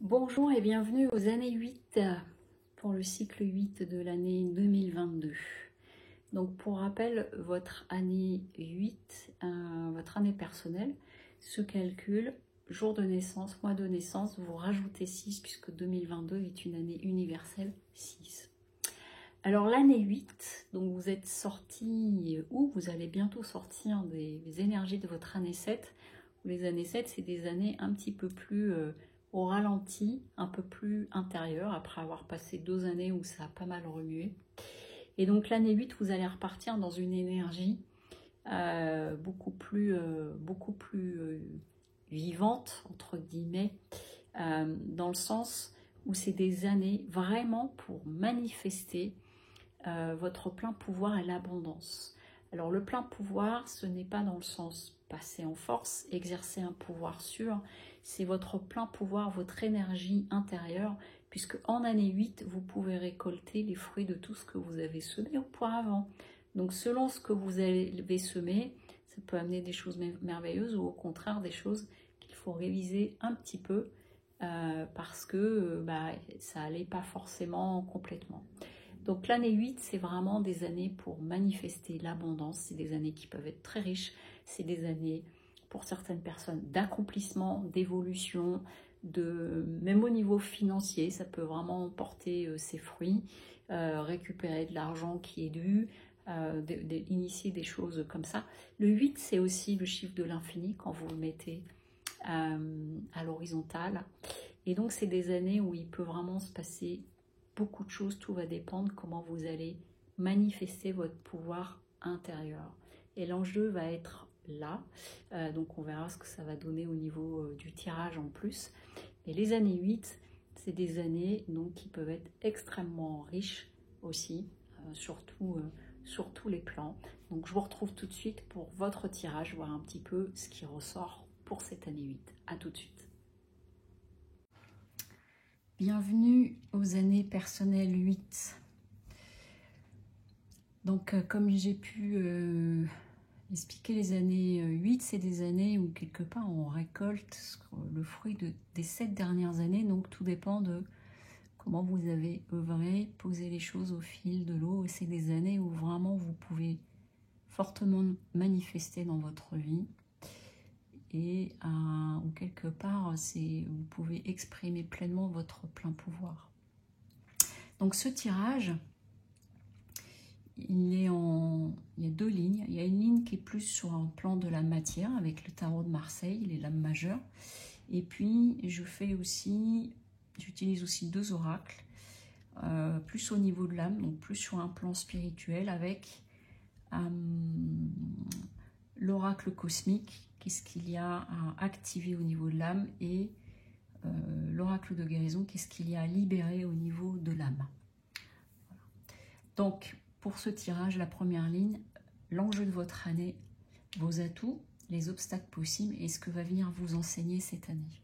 Bonjour et bienvenue aux années 8 pour le cycle 8 de l'année 2022. Donc pour rappel, votre année 8, votre année personnelle, se calcule jour de naissance, mois de naissance, vous rajoutez 6 puisque 2022 est une année universelle 6. Alors l'année 8, donc vous êtes sorti ou vous allez bientôt sortir des énergies de votre année 7. Les années 7, c'est des années un petit peu plus au ralenti, un peu plus intérieures, après avoir passé 2 années où ça a pas mal remué. Et donc l'année 8, vous allez repartir dans une énergie beaucoup plus vivante, entre guillemets, dans le sens où c'est des années vraiment pour manifester votre plein pouvoir et l'abondance. Alors le plein pouvoir, ce n'est pas dans le sens passer en force, exercer un pouvoir sûr, c'est votre plein pouvoir, votre énergie intérieure, puisque en année 8, vous pouvez récolter les fruits de tout ce que vous avez semé auparavant. Donc selon ce que vous avez semé, ça peut amener des choses merveilleuses ou au contraire des choses qu'il faut réviser un petit peu parce que ça n'allait pas forcément complètement. Donc l'année 8, c'est vraiment des années pour manifester l'abondance, c'est des années qui peuvent être très riches, c'est des années pour certaines personnes d'accomplissement, d'évolution, même au niveau financier, ça peut vraiment porter ses fruits, récupérer de l'argent qui est dû, initier des choses comme ça. Le 8, c'est aussi le chiffre de l'infini quand vous le mettez à l'horizontale. Et donc c'est des années où il peut vraiment se passer beaucoup de choses, tout va dépendre comment vous allez manifester votre pouvoir intérieur. Et l'enjeu va être là, donc on verra ce que ça va donner au niveau du tirage en plus. Et les années 8, c'est des années donc, qui peuvent être extrêmement riches aussi, sur tous les plans. Donc je vous retrouve tout de suite pour votre tirage, voir un petit peu ce qui ressort pour cette année 8. À tout de suite. Bienvenue aux années personnelles 8. Donc comme j'ai pu expliquer, les années 8, c'est des années où quelque part on récolte le fruit des 7 dernières années. Donc tout dépend de comment vous avez œuvré, posé les choses au fil de l'eau. Et c'est des années où vraiment vous pouvez fortement manifester dans votre vie. Et où quelque part, vous pouvez exprimer pleinement votre plein pouvoir. Donc ce tirage, il y a 2 lignes. Il y a une ligne qui est plus sur un plan de la matière avec le tarot de Marseille, les lames majeures. Et puis j'utilise aussi 2 oracles, plus au niveau de l'âme, donc plus sur un plan spirituel avec l'oracle cosmique, qu'est-ce qu'il y a à activer au niveau de l'âme, et l'oracle de guérison, qu'est-ce qu'il y a à libérer au niveau de l'âme. Voilà. Donc, pour ce tirage, la première ligne, l'enjeu de votre année, vos atouts, les obstacles possibles et ce que va venir vous enseigner cette année.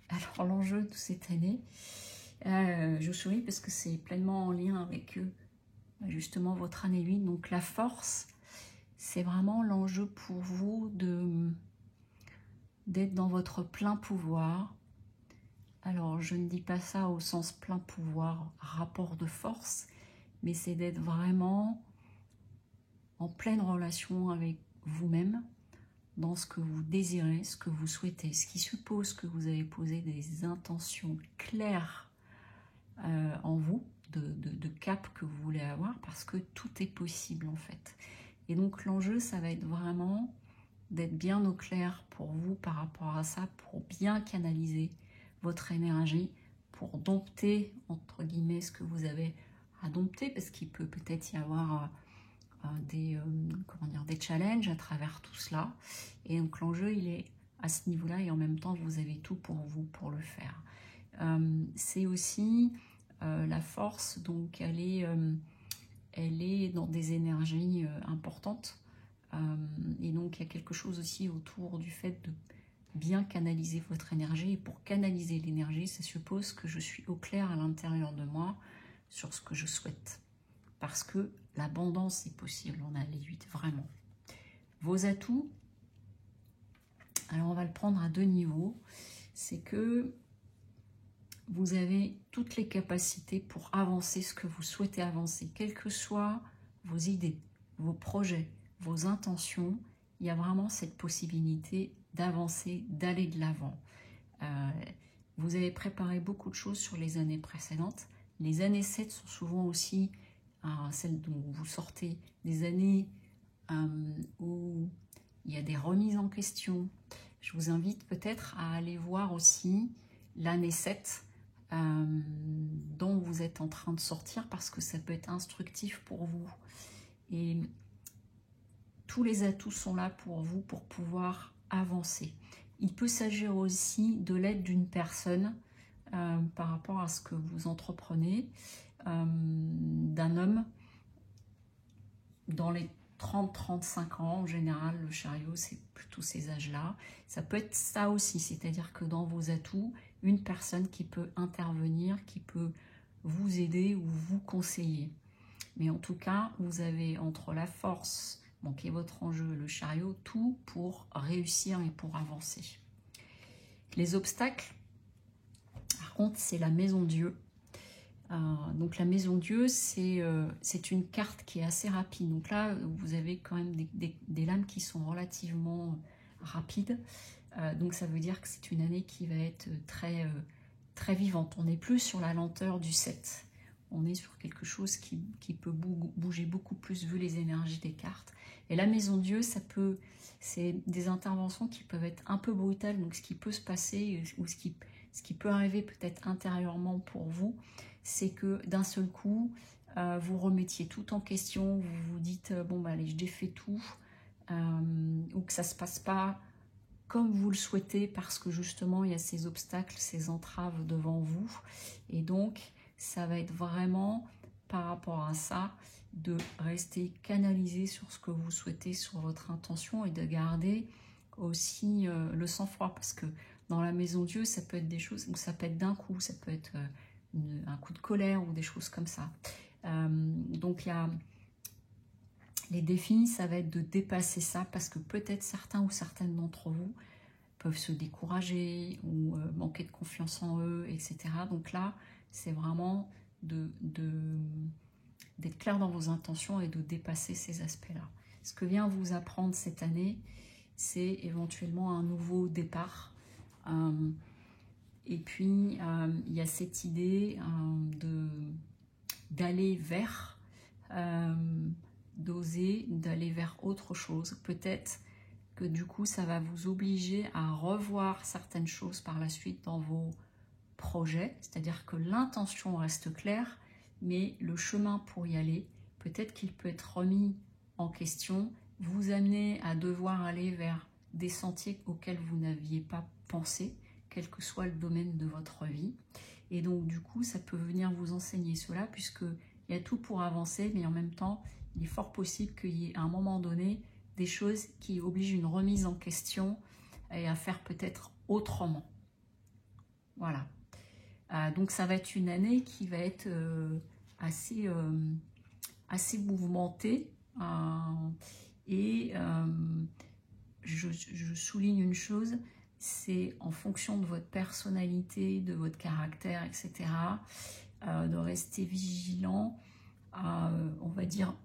Alors, l'enjeu de cette année, je souris parce que c'est pleinement en lien avec justement votre année 8. Donc, la force, c'est vraiment l'enjeu pour vous d'être dans votre plein pouvoir. Alors, je ne dis pas ça au sens plein pouvoir, rapport de force, mais c'est d'être vraiment en pleine relation avec vous-même, dans ce que vous désirez, ce que vous souhaitez, ce qui suppose que vous avez posé des intentions claires en vous, de cap que vous voulez avoir, parce que tout est possible en fait. Et donc l'enjeu, ça va être vraiment d'être bien au clair pour vous par rapport à ça, pour bien canaliser votre énergie, pour dompter, entre guillemets, ce que vous avez à dompter, parce qu'il peut peut-être y avoir des challenges à travers tout cela. Et donc l'enjeu, il est à ce niveau-là, et en même temps, vous avez tout pour vous pour le faire. C'est aussi la force, donc elle est dans des énergies importantes. Et donc il y a quelque chose aussi autour du fait de bien canaliser votre énergie. Et pour canaliser l'énergie, ça suppose que je suis au clair à l'intérieur de moi sur ce que je souhaite. Parce que l'abondance est possible, on a les 8, vraiment. Vos atouts, alors on va le prendre à 2 niveaux. c'est que vous avez toutes les capacités pour avancer ce que vous souhaitez avancer, quelles que soient vos idées, vos projets, vos intentions. Il y a vraiment cette possibilité d'avancer, d'aller de l'avant. Vous avez préparé beaucoup de choses sur les années précédentes. Les années 7 sont souvent aussi celles dont vous sortez, des années où il y a des remises en question. Je vous invite peut-être à aller voir aussi l'année 7 dont vous êtes en train de sortir, parce que ça peut être instructif pour vous. Et tous les atouts sont là pour vous pour pouvoir avancer. Il peut s'agir aussi de l'aide d'une personne par rapport à ce que vous entreprenez, d'un homme dans les 30-35 ans. En général, le chariot, c'est plutôt ces âges-là. Ça peut être ça aussi, c'est-à-dire que dans vos atouts, une personne qui peut intervenir, qui peut vous aider ou vous conseiller. Mais en tout cas, vous avez entre la force, qui est votre enjeu, le chariot, tout pour réussir et pour avancer. Les obstacles, par contre, c'est la maison Dieu. Donc la maison Dieu, c'est une carte qui est assez rapide. Donc là, vous avez quand même des lames qui sont relativement rapides. Donc ça veut dire que c'est une année qui va être très, très vivante. On n'est plus sur la lenteur du 7. On est sur quelque chose qui peut bouger beaucoup plus vu les énergies des cartes. Et la maison Dieu, c'est des interventions qui peuvent être un peu brutales. Donc ce qui peut se passer, ou ce qui peut arriver peut-être intérieurement pour vous, c'est que d'un seul coup, vous remettiez tout en question, vous vous dites bon bah allez, je défais tout, ou que ça ne se passe pas comme vous le souhaitez, parce que justement il y a ces obstacles, ces entraves devant vous. Et donc ça va être vraiment par rapport à ça, de rester canalisé sur ce que vous souhaitez, sur votre intention, et de garder aussi le sang-froid, parce que dans la maison Dieu, ça peut être des choses où ça peut être d'un coup, ça peut être un coup de colère ou des choses comme ça. Donc il y a les défis, ça va être de dépasser ça, parce que peut-être certains ou certaines d'entre vous peuvent se décourager ou manquer de confiance en eux, etc. Donc là, c'est vraiment d'être clair dans vos intentions et de dépasser ces aspects-là. Ce que vient vous apprendre cette année, c'est éventuellement un nouveau départ. Et puis, il y a cette idée d'aller vers, d'oser, d'aller vers autre chose. Peut-être que du coup, ça va vous obliger à revoir certaines choses par la suite dans vos projets. C'est-à-dire que l'intention reste claire, mais le chemin pour y aller, peut-être qu'il peut être remis en question, vous amener à devoir aller vers des sentiers auxquels vous n'aviez pas pensé, quel que soit le domaine de votre vie. Et donc du coup, ça peut venir vous enseigner cela, puisqu'il y a tout pour avancer, mais en même temps, il est fort possible qu'il y ait à un moment donné des choses qui obligent une remise en question et à faire peut-être autrement. Voilà. Donc ça va être une année qui va être assez mouvementée. Et je souligne une chose, c'est en fonction de votre personnalité, de votre caractère, etc., de rester vigilant à, on va dire,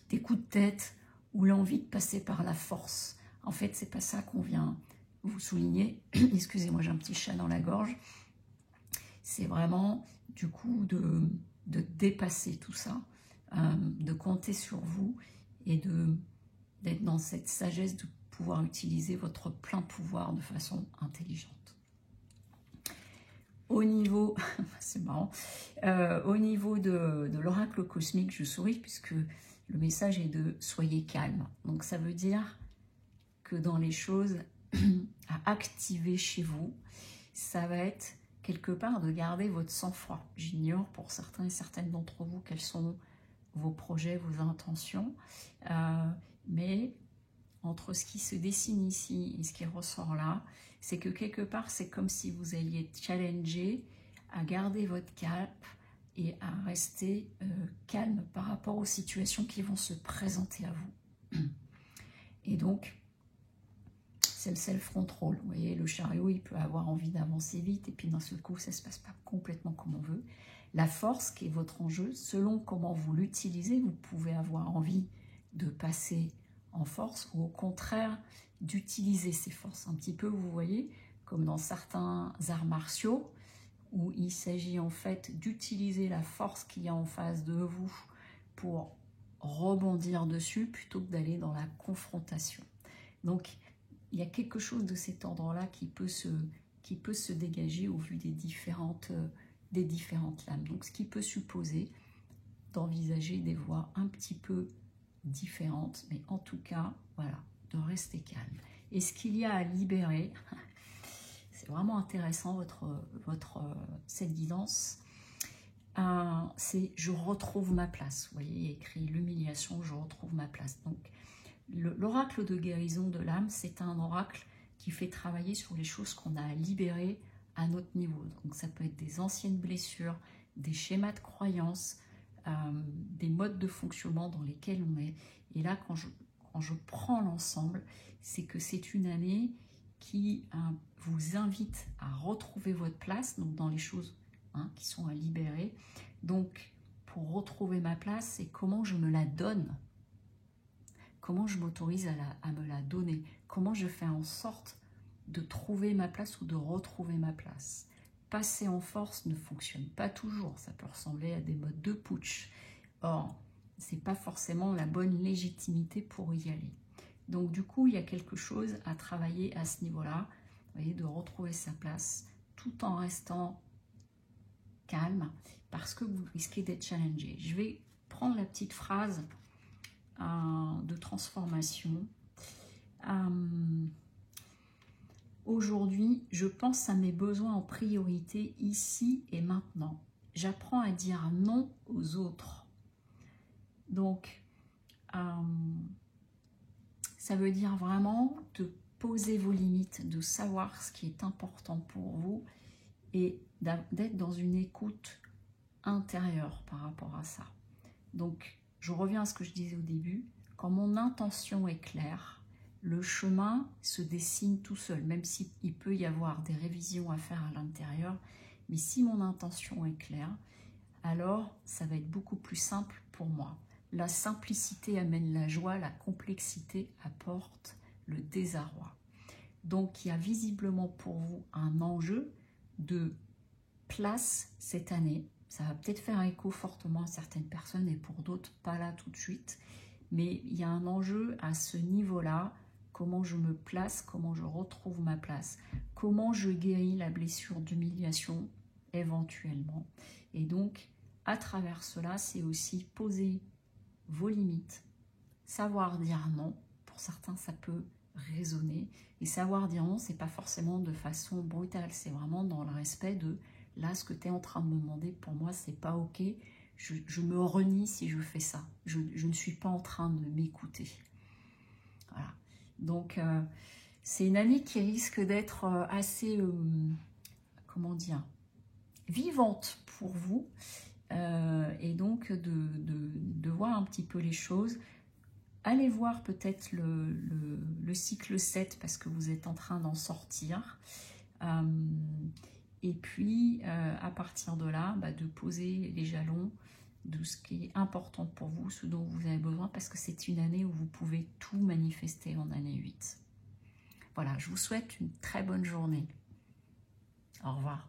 des coups de tête ou l'envie de passer par la force. En fait, c'est pas ça qu'on vient vous souligner. Excusez-moi, j'ai un petit chat dans la gorge. C'est vraiment, du coup, de dépasser tout ça, de compter sur vous et d'être dans cette sagesse de pouvoir utiliser votre plein pouvoir de façon intelligente. Au niveau, c'est marrant, au niveau de l'oracle cosmique, je souris puisque le message est de soyez calme. Donc ça veut dire que dans les choses à activer chez vous, ça va être quelque part de garder votre sang-froid. J'ignore pour certains et certaines d'entre vous quels sont vos projets, vos intentions, mais entre ce qui se dessine ici et ce qui ressort là, c'est que quelque part, c'est comme si vous alliez être challengé à garder votre cap et à rester calme par rapport aux situations qui vont se présenter à vous. Et donc, c'est le self-control. Vous voyez, le chariot, il peut avoir envie d'avancer vite et puis d'un seul coup, ça ne se passe pas complètement comme on veut. La force, qui est votre enjeu, selon comment vous l'utilisez, vous pouvez avoir envie de passer en force ou au contraire d'utiliser ces forces. Un petit peu, vous voyez, comme dans certains arts martiaux, où il s'agit en fait d'utiliser la force qu'il y a en face de vous pour rebondir dessus plutôt que d'aller dans la confrontation. Donc, il y a quelque chose de cet ordre-là qui peut se dégager au vu des différentes lames. Donc, ce qui peut supposer d'envisager des voies un petit peu différentes, mais en tout cas, voilà, de rester calme. Et ce qu'il y a à libérer, c'est vraiment intéressant, cette guidance, c'est « je retrouve ma place ». Vous voyez, il y a écrit « l'humiliation, je retrouve ma place ». Donc, l'oracle de guérison de l'âme, c'est un oracle qui fait travailler sur les choses qu'on a à libérer à notre niveau. Donc, ça peut être des anciennes blessures, des schémas de croyances, des modes de fonctionnement dans lesquels on est. Et là, quand je prends l'ensemble, c'est que c'est une année qui vous invite à retrouver votre place, donc dans les choses qui sont à libérer. Donc, pour retrouver ma place, c'est comment je me la donne, comment je m'autorise à me la donner, comment je fais en sorte de trouver ma place ou de retrouver ma place. Passer en force ne fonctionne pas toujours, ça peut ressembler à des modes de putsch. Or, ce n'est pas forcément la bonne légitimité pour y aller. Donc du coup, il y a quelque chose à travailler à ce niveau-là, vous voyez, de retrouver sa place tout en restant calme, parce que vous risquez d'être challengé. Je vais prendre la petite phrase de transformation. Aujourd'hui, je pense à mes besoins en priorité ici et maintenant. J'apprends à dire non aux autres. Donc, ça veut dire vraiment de poser vos limites, de savoir ce qui est important pour vous et d'être dans une écoute intérieure par rapport à ça. Donc, je reviens à ce que je disais au début. Quand mon intention est claire, le chemin se dessine tout seul, même s'il peut y avoir des révisions à faire à l'intérieur. Mais si mon intention est claire, alors ça va être beaucoup plus simple pour moi. La simplicité amène la joie, la complexité apporte le désarroi. Donc, il y a visiblement pour vous un enjeu de place cette année. Ça va peut-être faire écho fortement à certaines personnes et pour d'autres, pas là tout de suite. Mais il y a un enjeu à ce niveau-là. Comment je me place, comment je retrouve ma place, comment je guéris la blessure d'humiliation éventuellement. Et donc, à travers cela, c'est aussi poser vos limites, savoir dire non. Pour certains, ça peut résonner. Et savoir dire non, c'est pas forcément de façon brutale, c'est vraiment dans le respect de là, ce que tu es en train de me demander, pour moi, c'est pas ok. Je me renie si je fais ça. Je ne suis pas en train de m'écouter. Voilà. Donc, c'est une année qui risque d'être assez, comment dire, vivante pour vous. Et donc, de voir un petit peu les choses. Allez voir peut-être le cycle 7 parce que vous êtes en train d'en sortir. Et puis, à partir de là, de poser les jalons de ce qui est important pour vous, ce dont vous avez besoin, parce que c'est une année où vous pouvez tout manifester en année 8. Voilà, je vous souhaite une très bonne journée. Au revoir.